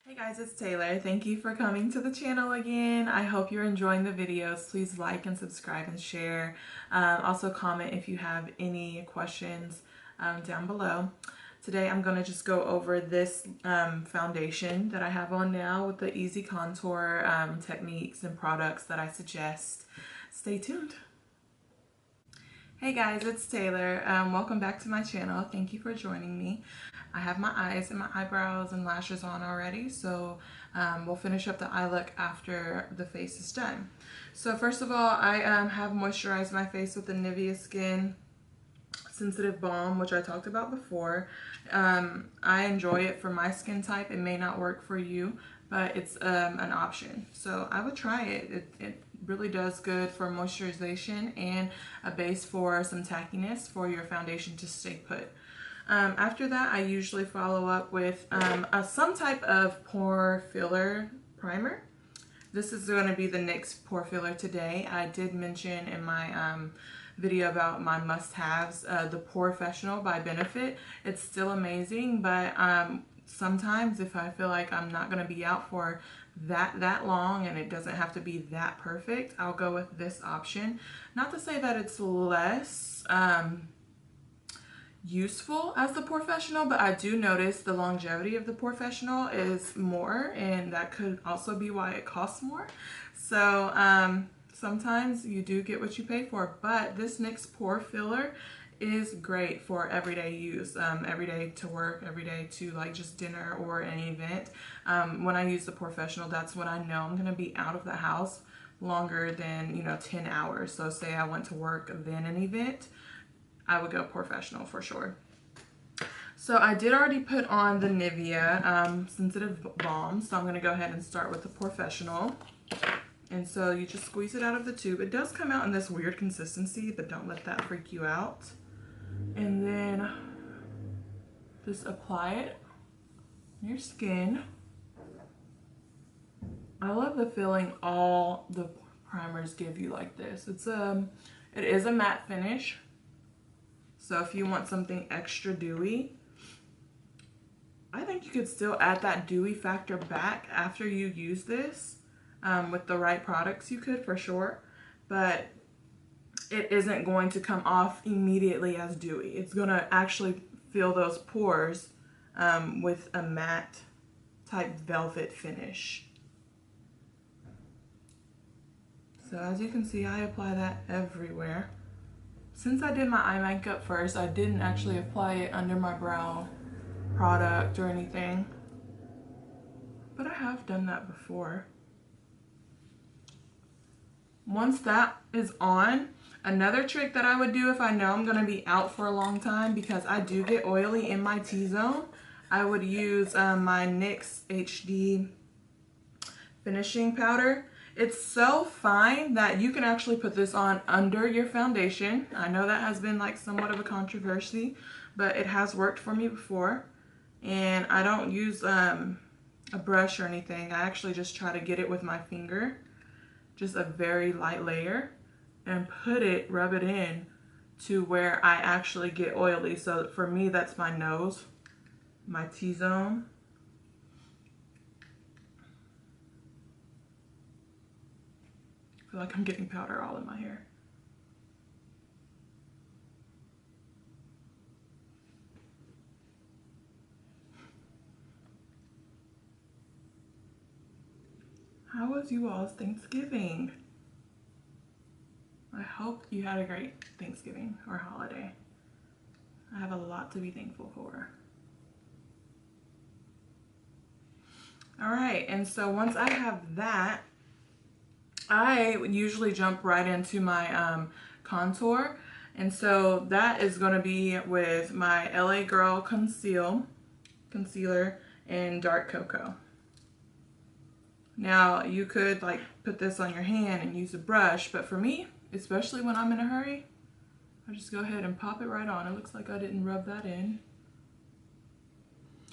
Hey guys, it's Taylor. Thank you for coming to the channel again. I hope you're enjoying the videos. Please like and subscribe and share. Also comment if you have any questions down below. Today I'm going to just go over this foundation that I have on now with the easy contour techniques and products that I suggest. Stay tuned. Hey guys, it's Taylor. Welcome back to my channel. Thank you for joining me. I have my eyes and my eyebrows and lashes on already, so we'll finish up the eye look after the face is done. So first of all, I have moisturized my face with the Nivea Skin Sensitive Balm, which I talked about before. I enjoy it for my skin type. It may not work for you, but it's an option. So I would try it. It really does good for moisturization and a base for some tackiness for your foundation to stay put. After that, I usually follow up with some type of pore filler primer. This is going to be the NYX pore filler today. I did mention in my video about my must-haves, the Porefessional by Benefit. It's still amazing, but sometimes if I feel like I'm not going to be out for that long and it doesn't have to be that perfect, I'll go with this option. Not to say that it's less useful as the Porefessional, but I do notice the longevity of the Porefessional is more, and that could also be why it costs more. So sometimes you do get what you pay for, but this NYX pore filler is great for everyday use, everyday to work, everyday to like just dinner or an event. When I use the Porefessional, that's when I know I'm going to be out of the house longer than 10 hours. So say I went to work then an event, I would go Porefessional for sure. So I did already put on the Nivea Sensitive Balm, so I'm going to go ahead and start with the Porefessional. And so you just squeeze it out of the tube. It does come out in this weird consistency, but don't let that freak you out. And then just apply it on your skin. I love the feeling all the primers give you like this. It is a matte finish. So if you want something extra dewy, I think you could still add that dewy factor back after you use this. With the right products you could for sure, but it isn't going to come off immediately as dewy. It's going to actually fill those pores with a matte type velvet finish. So as you can see, I apply that everywhere. Since I did my eye makeup first, I didn't actually apply it under my brow product or anything, but I have done that before. Once that is on, another trick that I would do if I know I'm going to be out for a long time, because I do get oily in my T-zone, I would use my NYX HD Finishing Powder. It's so fine that you can actually put this on under your foundation. I know that has been like somewhat of a controversy, but it has worked for me before. And I don't use a brush or anything. I actually just try to get it with my finger. Just a very light layer, and rub it in to where I actually get oily. So for me, that's my nose, my T-zone. I feel like I'm getting powder all in my hair. How was you all's Thanksgiving? I hope you had a great Thanksgiving or holiday. I have a lot to be thankful for. All right, and so once I have that, I usually jump right into my contour. And so that is going to be with my LA Girl Concealer in Dark Cocoa. Now you could like put this on your hand and use a brush, but for me, especially when I'm in a hurry, I just go ahead and pop it right on. It looks like I didn't rub that in.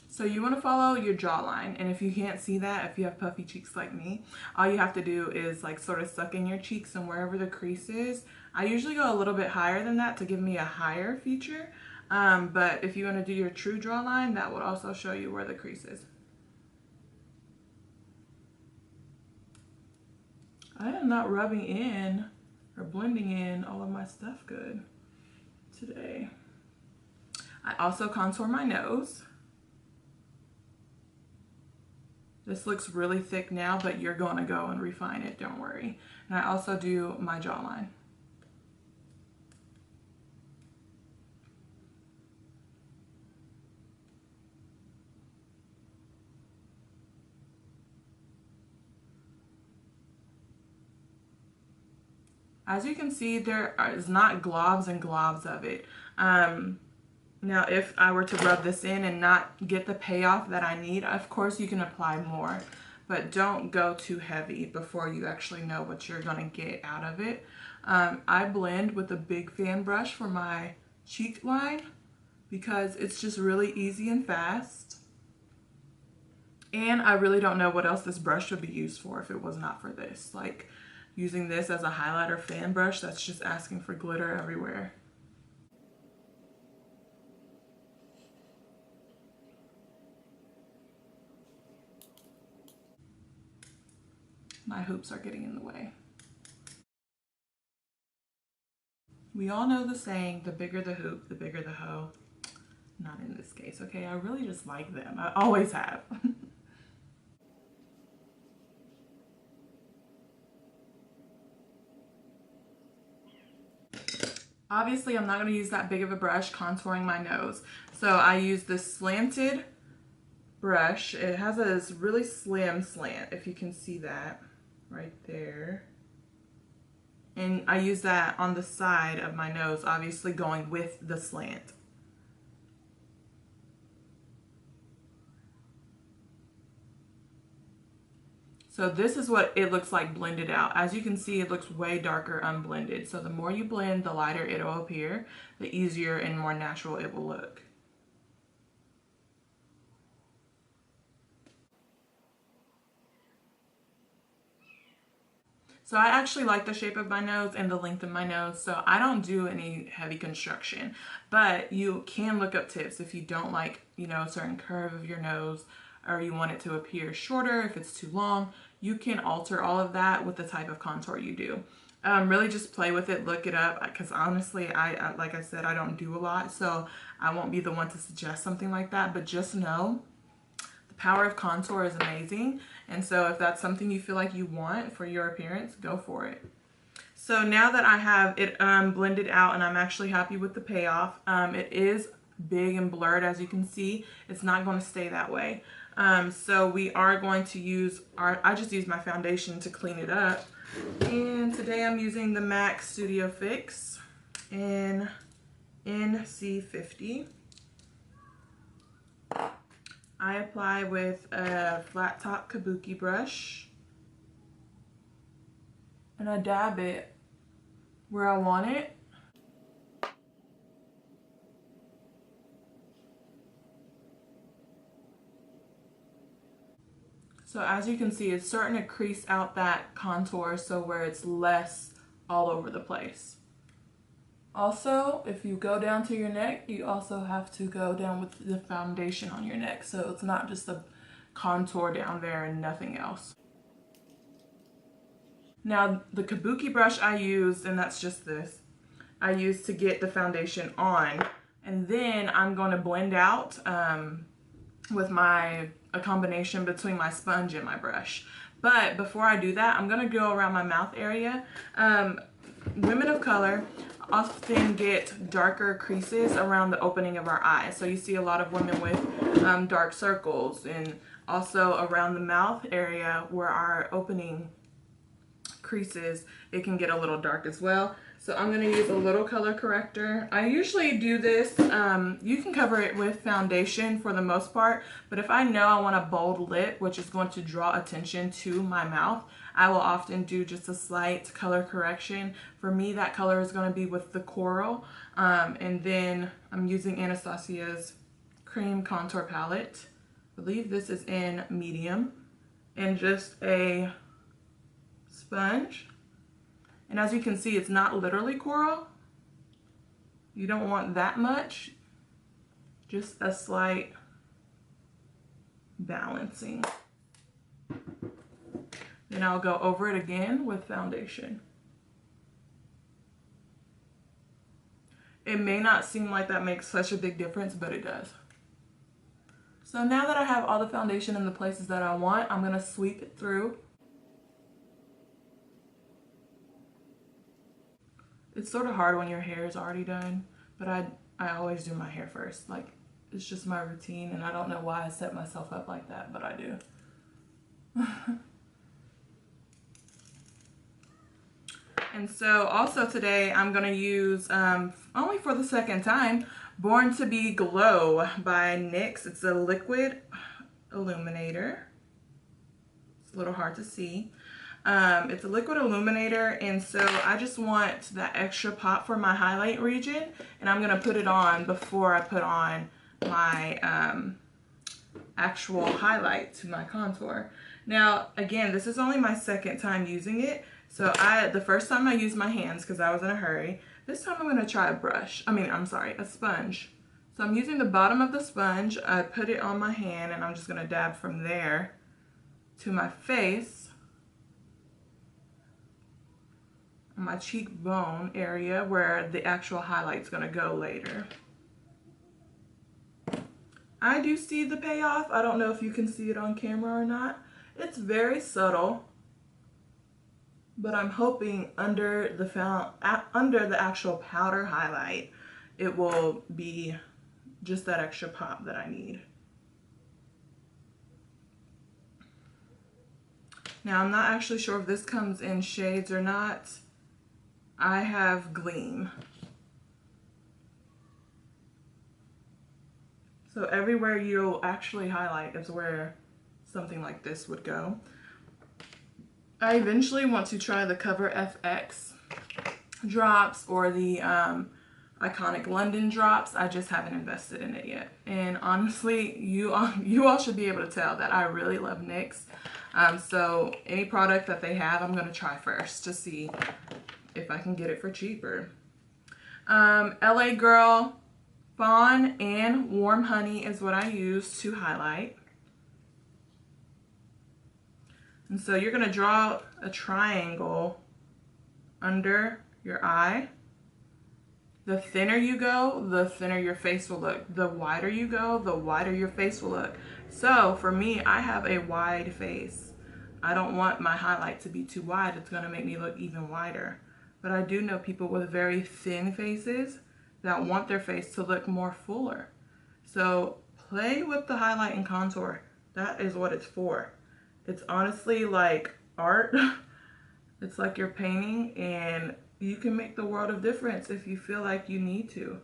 So you want to follow your jawline, and if you can't see that, if you have puffy cheeks like me, all you have to do is like sort of suck in your cheeks and wherever the crease is. I usually go a little bit higher than that to give me a higher feature, but if you want to do your true jawline, that would also show you where the crease is. I am not rubbing in or blending in all of my stuff good today. I also contour my nose. This looks really thick now, but you're gonna go and refine it, don't worry. And I also do my jawline. As you can see, there is not globs and globs of it. Now, if I were to rub this in and not get the payoff that I need, of course you can apply more, but don't go too heavy before you actually know what you're gonna get out of it. I blend with a big fan brush for my cheek line because it's just really easy and fast. And I really don't know what else this brush would be used for if it was not for this. Like using this as a highlighter fan brush, that's just asking for glitter everywhere. My hoops are getting in the way. We all know the saying, the bigger the hoop, the bigger the hoe. Not in this case, okay? I really just like them. I always have. Obviously, I'm not going to use that big of a brush contouring my nose. So I use this slanted brush. It has a really slim slant, if you can see that right there. And I use that on the side of my nose, obviously going with the slant. So this is what it looks like blended out. As you can see, it looks way darker unblended. So the more you blend, the lighter it'll appear, the easier and more natural it will look. So I actually like the shape of my nose and the length of my nose, so I don't do any heavy construction. But you can look up tips if you don't like, you know, a certain curve of your nose, or you want it to appear shorter if it's too long. You can alter all of that with the type of contour you do. Really just play with it, look it up, because honestly, I like I said, I don't do a lot, so I won't be the one to suggest something like that, but just know the power of contour is amazing. And so if that's something you feel like you want for your appearance, go for it. So now that I have it blended out and I'm actually happy with the payoff, it is big and blurred, as you can see. It's not going to stay that way. So we are going to use I just used my foundation to clean it up. And today I'm using the MAC Studio Fix in NC50. I apply with a flat top kabuki brush and I dab it where I want it. So as you can see, it's starting to crease out that contour so where it's less all over the place. Also, if you go down to your neck, you also have to go down with the foundation on your neck. So it's not just a contour down there and nothing else. Now, the kabuki brush I used, and that's just this, I used to get the foundation on. And then I'm going to blend out with a combination between my sponge and my brush. But before I do that, I'm going to go around my mouth area. Women of color often get darker creases around the opening of our eyes. So you see a lot of women with dark circles, and also around the mouth area where our opening creases, it can get a little dark as well. So I'm going to use a little color corrector. I usually do this, you can cover it with foundation for the most part, but if I know I want a bold lip, which is going to draw attention to my mouth, I will often do just a slight color correction. For me, that color is going to be with the coral, and then I'm using Anastasia's Creme contour palette. I believe this is in medium, and just a sponge. And as you can see, it's not literally coral. You don't want that much, just a slight balancing. Then I'll go over it again with foundation. It may not seem like that makes such a big difference, but it does. So now that I have all the foundation in the places that I want, I'm going to sweep it through. It's sort of hard when your hair is already done, but I always do my hair first. Like, it's just my routine, and I don't know why I set myself up like that, but I do. And so also today I'm going to use, only for the second time, Born to Be Glow by NYX. It's a liquid illuminator. It's a little hard to see. It's a liquid illuminator, and so I just want that extra pop for my highlight region, and I'm going to put it on before I put on my actual highlight to my contour. Now, again, this is only my second time using it. So the first time I used my hands because I was in a hurry. This time I'm going to try a sponge. So I'm using the bottom of the sponge. I put it on my hand, and I'm just going to dab from there to my face, my cheekbone area where the actual highlight's going to go later. I do see the payoff. I don't know if you can see it on camera or not. It's very subtle, but I'm hoping under the actual powder highlight, it will be just that extra pop that I need. Now, I'm not actually sure if this comes in shades or not. I have Gleam. So everywhere you'll actually highlight is where something like this would go. I eventually want to try the Cover FX drops or the Iconic London drops. I just haven't invested in it yet. And honestly, you all should be able to tell that I really love NYX. So any product that they have, I'm going to try first to see if I can get it for cheaper. LA Girl Fawn and Warm Honey is what I use to highlight. And so you're going to draw a triangle under your eye. The thinner you go, the thinner your face will look. The wider you go, the wider your face will look. So for me, I have a wide face. I don't want my highlight to be too wide. It's going to make me look even wider. But I do know people with very thin faces that want their face to look more fuller. So play with the highlight and contour. That is what it's for. It's honestly like art. It's like you're painting, and you can make the world of difference if you feel like you need to.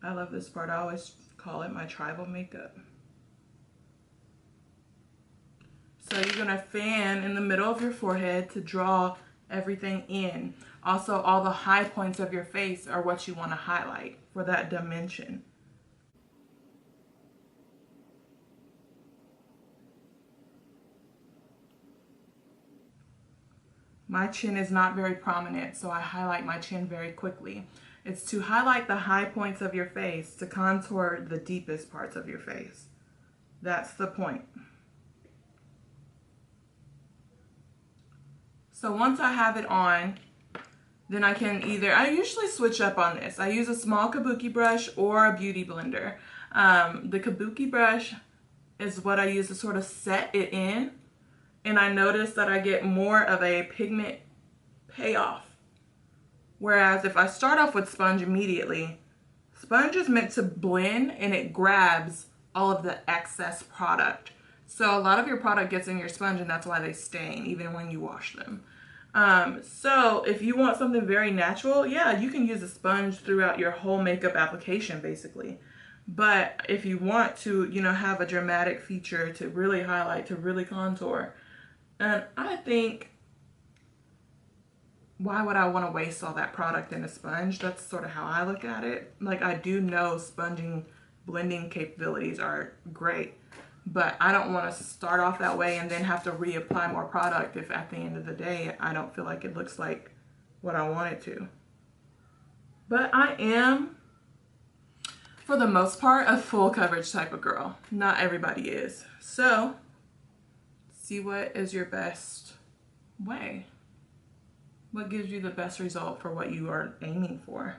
I love this part. I always call it my tribal makeup. So you're going to fan in the middle of your forehead to draw everything in. Also, all the high points of your face are what you want to highlight for that dimension. My chin is not very prominent, so I highlight my chin very quickly. It's to highlight the high points of your face, to contour the deepest parts of your face. That's the point. So once I have it on, then I can I usually switch up on this. I use a small kabuki brush or a beauty blender. The kabuki brush is what I use to sort of set it in. And I notice that I get more of a pigment payoff. Whereas if I start off with sponge immediately, sponge is meant to blend and it grabs all of the excess product. So a lot of your product gets in your sponge, and that's why they stain even when you wash them. So if you want something very natural, yeah, you can use a sponge throughout your whole makeup application basically. But if you want to, have a dramatic feature to really highlight, to really contour, and I think, why would I want to waste all that product in a sponge? That's sort of how I look at it. Like, I do know sponging, blending capabilities are great, but I don't want to start off that way and then have to reapply more product if at the end of the day I don't feel like it looks like what I want it to. But I am for the most part, a full coverage type of girl. Not everybody is. So see what is your best way. What gives you the best result for what you are aiming for?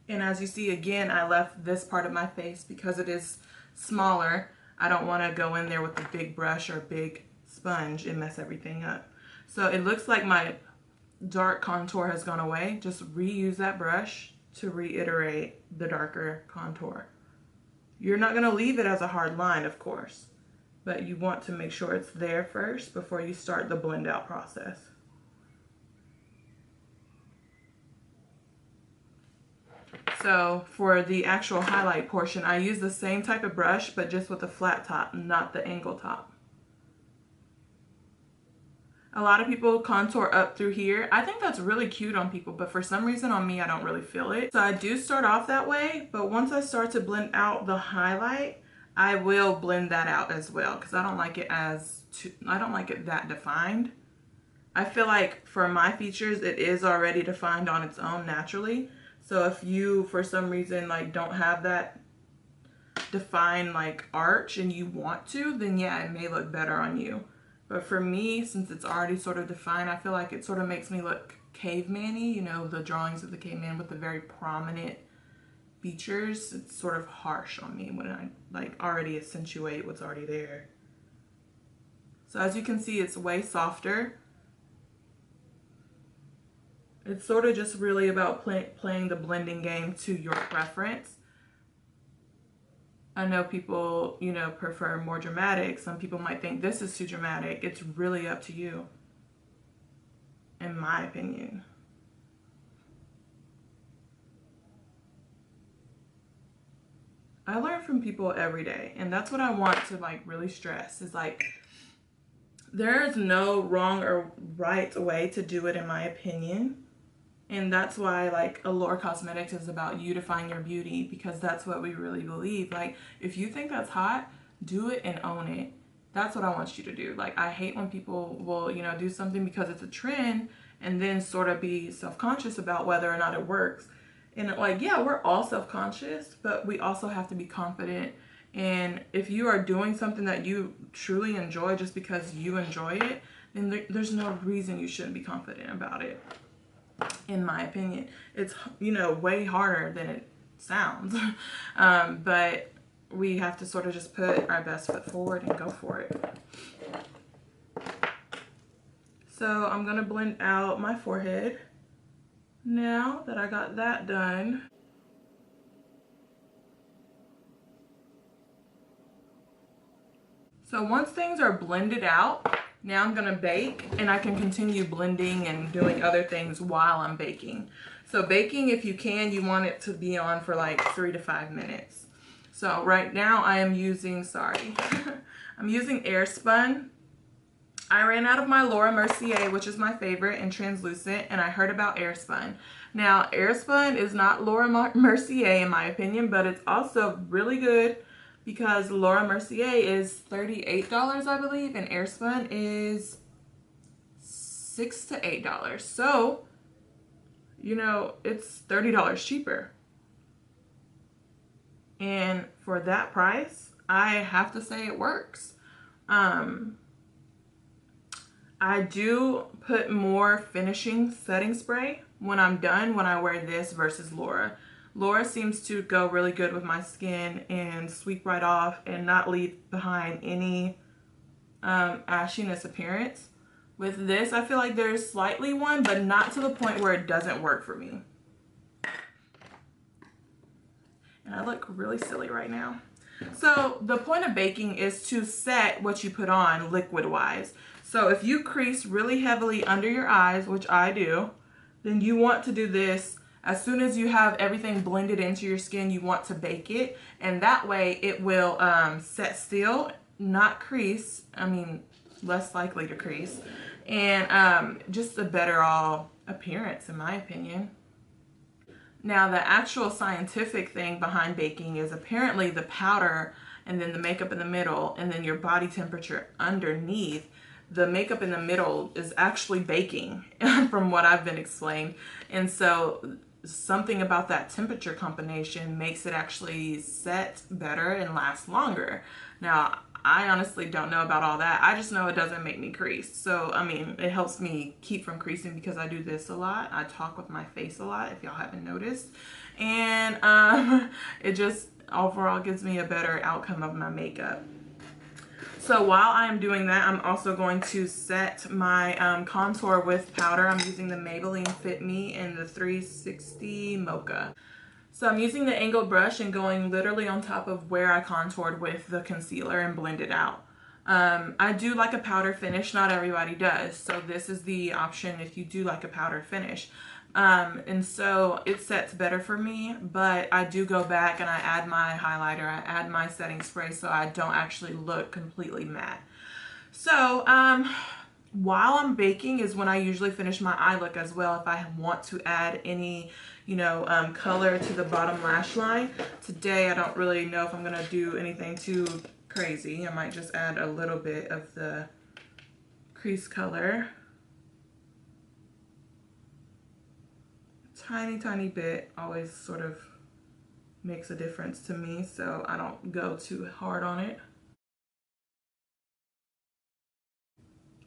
And as you see, again, I left this part of my face because it is smaller. I don't want to go in there with a big brush or big sponge and mess everything up. So it looks like my dark contour has gone away. Just reuse that brush to reiterate the darker contour. You're not going to leave it as a hard line, of course, but you want to make sure it's there first before you start the blend out process. So for the actual highlight portion, I use the same type of brush, but just with a flat top, not the angle top. A lot of people contour up through here. I think that's really cute on people, but for some reason on me, I don't really feel it. So I do start off that way, but once I start to blend out the highlight, I will blend that out as well, because I don't like it that defined. I feel like for my features, it is already defined on its own naturally. So if you, for some reason, like don't have that defined like arch and you want to, then yeah, it may look better on you. But for me, since it's already sort of defined, I feel like it sort of makes me look caveman-y, you know, the drawings of the caveman with the very prominent features. It's sort of harsh on me when I like already accentuate what's already there. So as you can see, it's way softer. It's sort of just really about playing the blending game to your preference. I know people, you know, prefer more dramatic. Some people might think this is too dramatic. It's really up to you, in my opinion. I learn from people every day, and that's what I want to like really stress is like, there is no wrong or right way to do it, in my opinion. And that's why like Allure Cosmetics is about beautifying your beauty, because that's what we really believe. Like if you think that's hot, do it and own it. That's what I want you to do. Like I hate when people will, you know, do something because it's a trend and then sort of be self-conscious about whether or not it works. And like, yeah, we're all self-conscious, but we also have to be confident. And if you are doing something that you truly enjoy just because you enjoy it, then there's no reason you shouldn't be confident about it. In my opinion, it's, you know, way harder than it sounds. But we have to sort of just put our best foot forward and go for it. So I'm going to blend out my forehead now that I got that done. So once things are blended out, now I'm gonna bake, and I can continue blending and doing other things while I'm baking. So baking, if you can, you want it to be on for like 3 to 5 minutes. So right now I am using, I'm using AirSpun. I ran out of my Laura Mercier, which is my favorite and translucent, and I heard about AirSpun. Now AirSpun is not Laura Mercier in my opinion, but it's also really good, because Laura Mercier is $38, I believe, and AirSpun is $6 to $8. So, you know, it's $30 cheaper. And for that price, I have to say it works. I do put more finishing setting spray when I'm done when I wear this versus Laura. Laura seems to go really good with my skin and sweep right off and not leave behind any ashiness appearance. With this, I feel like there's slightly one, but not to the point where it doesn't work for me. And I look really silly right now. So the point of baking is to set what you put on liquid-wise. So if you crease really heavily under your eyes, which I do, then you want to do this. As soon as you have everything blended into your skin, you want to bake it. And that way it will set still, not crease. I mean, less likely to crease. And just a better all appearance, in my opinion. Now, the actual scientific thing behind baking is apparently the powder and then the makeup in the middle and then your body temperature underneath the makeup in the middle is actually baking from what I've been explained. And so something about that temperature combination makes it actually set better and last longer. Now, I honestly don't know about all that. I just know it doesn't make me crease. So, I mean, it helps me keep from creasing because I do this a lot. I talk with my face a lot, if y'all haven't noticed. And it just overall gives me a better outcome of my makeup. So while I'm doing that, I'm also going to set my contour with powder. I'm using the Maybelline Fit Me in the 360 Mocha. So I'm using the angled brush and going literally on top of where I contoured with the concealer and blend it out. I do like a powder finish. Not everybody does. So this is the option if you do like a powder finish. And so it sets better for me, but I do go back and I add my highlighter, I add my setting spray so I don't actually look completely matte. So while I'm baking is when I usually finish my eye look as well, if I want to add any, you know, color to the bottom lash line. Today I don't really know if I'm gonna do anything too crazy. I might just add a little bit of the crease color. Tiny bit always sort of makes a difference to me, so I don't go too hard on it.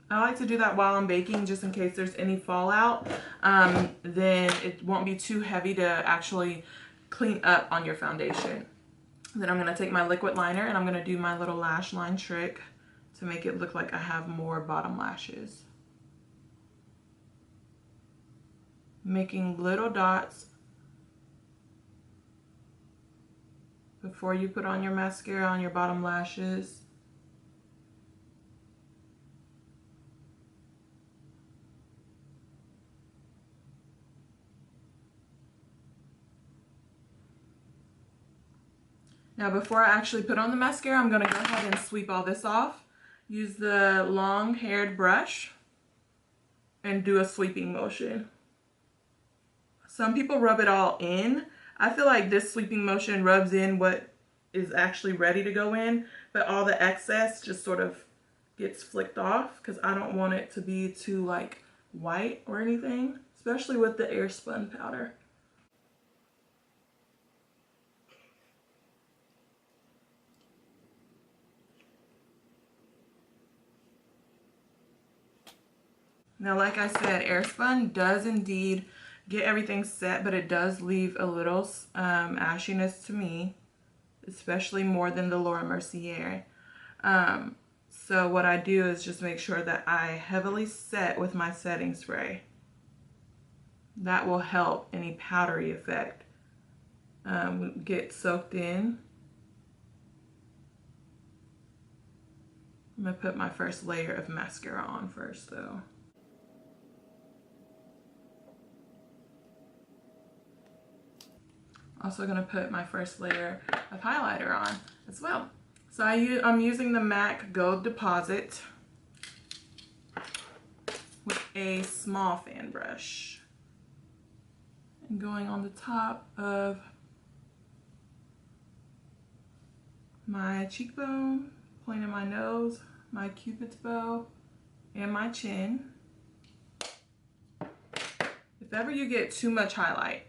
I like to do that while I'm baking just in case there's any fallout. Then it won't be too heavy to actually clean up on your foundation. Then I'm going to take my liquid liner and I'm going to do my little lash line trick to make it look like I have more bottom lashes. Making little dots before you put on your mascara on your bottom lashes. Now before I actually put on the mascara, I'm going to go ahead and sweep all this off. Use the long-haired brush and do a sweeping motion. Some people rub it all in. I feel like this sweeping motion rubs in what is actually ready to go in, but all the excess just sort of gets flicked off because I don't want it to be too like white or anything, especially with the AirSpun powder. Now, like I said, AirSpun does indeed get everything set, but it does leave a little ashiness to me, especially more than the Laura Mercier. So what I do is just make sure that I heavily set with my setting spray. That will help any powdery effect get soaked in. I'm going to put my first layer of mascara on first though. Also going to put my first layer of highlighter on as well. So I'm using the MAC Gold Deposit with a small fan brush. And going on the top of my cheekbone, point of my nose, my cupid's bow, and my chin. If ever you get too much highlight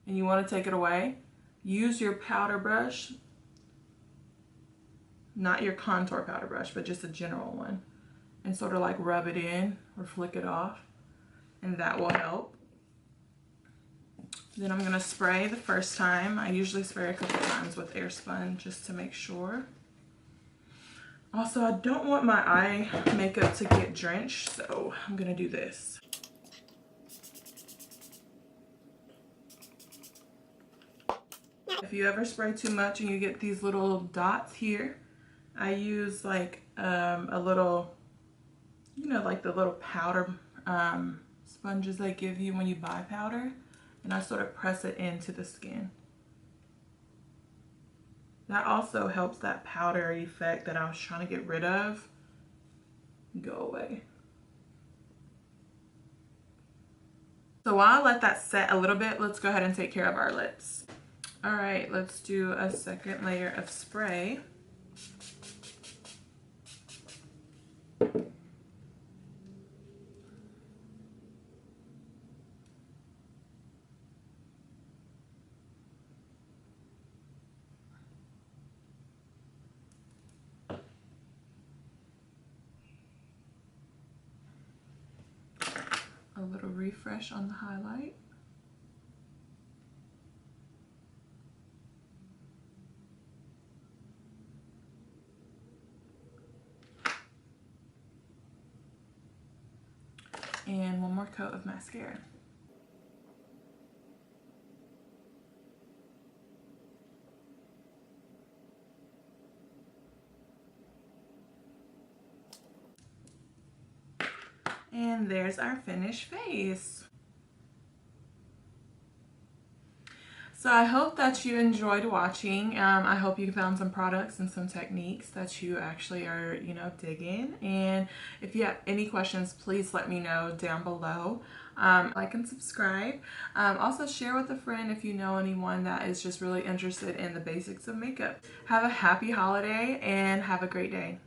and you want to take it away, use your powder brush, not your contour powder brush, but just a general one, and sort of like rub it in or flick it off, and that will help. Then I'm going to spray the first time. I usually spray a couple times with AirSpun just to make sure. Also, I don't want my eye makeup to get drenched, so I'm going to do this. If you ever spray too much and you get these little dots here, I use like a little, you know, like the little powder sponges they give you when you buy powder, and I sort of press it into the skin. That also helps that powdery effect that I was trying to get rid of go away. So while I let that set a little bit, let's go ahead and take care of our lips. All right, let's do a second layer of spray. refresh on the highlight. And one more coat of mascara. And there's our finished face. So I hope that you enjoyed watching. I hope you found some products and some techniques that you actually are, digging. And if you have any questions, please let me know down below. Like and subscribe. Also share with a friend if you know anyone that is just really interested in the basics of makeup. Have a happy holiday and have a great day.